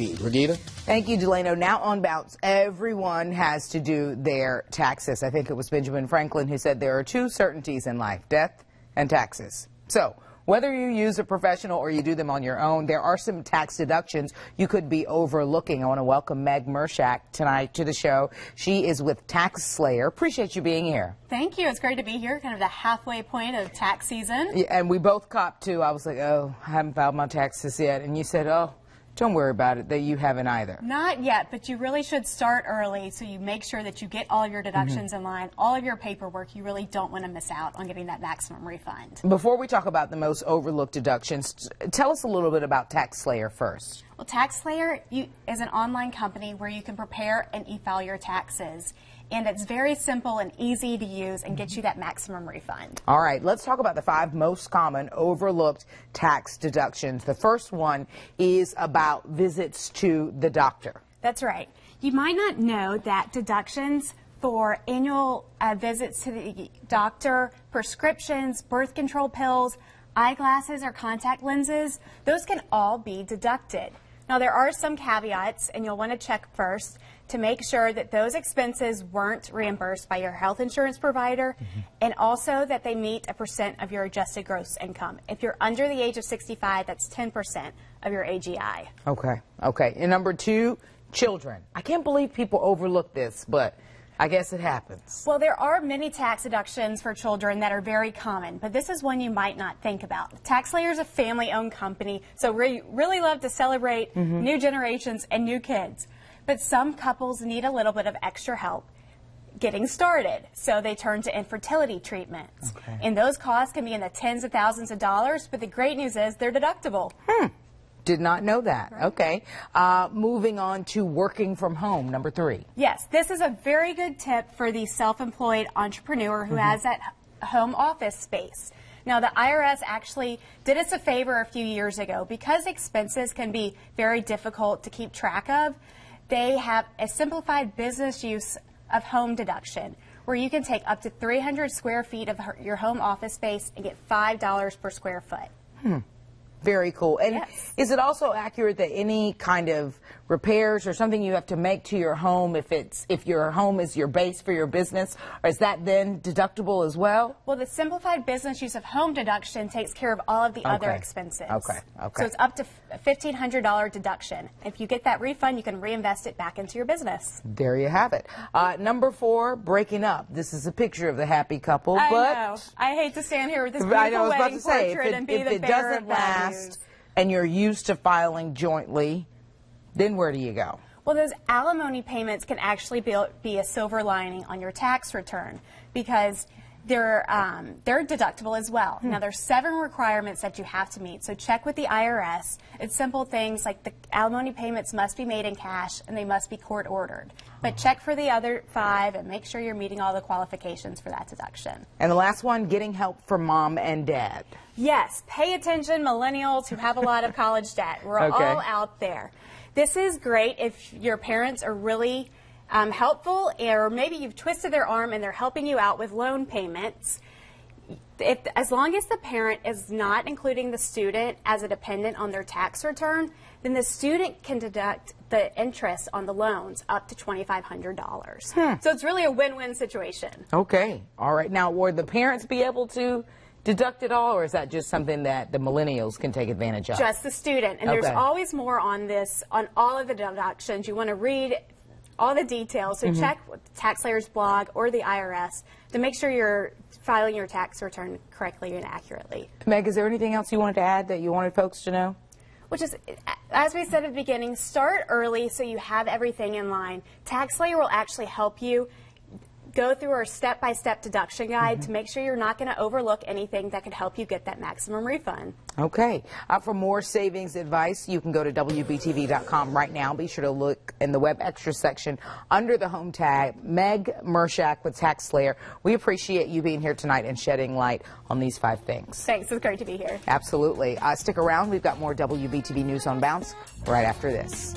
indeed. Regina? Thank you, Delano. Now on Bounce, everyone has to do their taxes. I think it was Benjamin Franklin who said there are two certainties in life, death and taxes. So whether you use a professional or you do them on your own, there are some tax deductions you could be overlooking. I want to welcome Meg Mershak tonight to the show. She is with Tax Slayer. Appreciate you being here. Thank you. It's great to be here, kind of the halfway point of tax season. Yeah, and we both copped too. I was like, oh, I haven't filed my taxes yet. And you said, oh, don't worry about it, that you haven't either. Not yet, but you really should start early so you make sure that you get all of your deductions in line, all of your paperwork. You really don't want to miss out on getting that maximum refund. Before we talk about the most overlooked deductions, tell us a little bit about Tax Slayer first. Well, Tax Slayer is an online company where you can prepare and e-file your taxes. And it's very simple and easy to use and get you that maximum refund. All right, let's talk about the 5 most common overlooked tax deductions. The first one is about visits to the doctor. That's right. You might not know that deductions for annual visits to the doctor, prescriptions, birth control pills, eyeglasses or contact lenses, those can all be deducted. Now, there are some caveats, and you'll want to check first to make sure that those expenses weren't reimbursed by your health insurance provider, and also that they meet a % of your adjusted gross income. If you're under the age of 65, that's 10% of your AGI. Okay, okay. And number 2, children. I can't believe people overlook this, but I guess it happens. Well, there are many tax deductions for children that are very common, but this is one you might not think about. Tax Slayer is a family-owned company, so we really love to celebrate new generations and new kids. But some couples need a little bit of extra help getting started, so they turn to infertility treatments. Okay. And those costs can be in the tens of thousands of dollars, but the great news is they're deductible. Did not know that. Right. Okay. Moving on to working from home, number 3. Yes, this is a very good tip for the self-employed entrepreneur who has that home office space. Now, the IRS actually did us a favor a few years ago. Because expenses can be very difficult to keep track of, they have a simplified business use of home deduction where you can take up to 300 square feet of your home office space and get $5 per square foot. Very cool. And yes. Is it also accurate that any kind of repairs or something you have to make to your home, if your home is your base for your business, or is that then deductible as well? Well, the simplified business use of home deduction takes care of all of the other expenses. Okay. So it's up to a $1,500 deduction. If you get that refund, you can reinvest it back into your business. There you have it. Number 4, breaking up. This is a picture of the happy couple. I but know. I hate to stand here with this I beautiful was about wedding to say, portrait and be if the it bearer doesn't of bad news. last and you're used to filing jointly, then where do you go? Well, those alimony payments can actually be a silver lining on your tax return because they're deductible as well. Now, there's 7 requirements that you have to meet, so check with the IRS. It's simple things like the alimony payments must be made in cash and they must be court ordered. But check for the other 5 and make sure you're meeting all the qualifications for that deduction. And the last one, getting help from mom and dad. Yes, pay attention, millennials who have a lot of college debt. We're all out there. This is great if your parents are really helpful, or maybe you've twisted their arm and they're helping you out with loan payments. As long as the parent is not including the student as a dependent on their tax return, then the student can deduct the interest on the loans up to $2,500. So it's really a win-win situation. Okay. All right. Now, would the parents be able to deduct it all, or is that just something that the millennials can take advantage of? Just the student. And there's always more on this, on all of the deductions. You want to read all the details, so check Tax Slayer's blog or the IRS to make sure you're filing your tax return correctly and accurately. Meg, is there anything else you wanted to add that you wanted folks to know? Which is, as we said at the beginning, start early so you have everything in line. Tax Slayer will actually help you go through our step-by-step deduction guide to make sure you're not going to overlook anything that could help you get that maximum refund. Okay. For more savings advice, you can go to WBTV.com right now. Be sure to look in the Web Extra section under the home tab. Meg Mershak with Tax Slayer. We appreciate you being here tonight and shedding light on these 5 things. Thanks. It's great to be here. Absolutely. Stick around. We've got more WBTV News on Bounce right after this.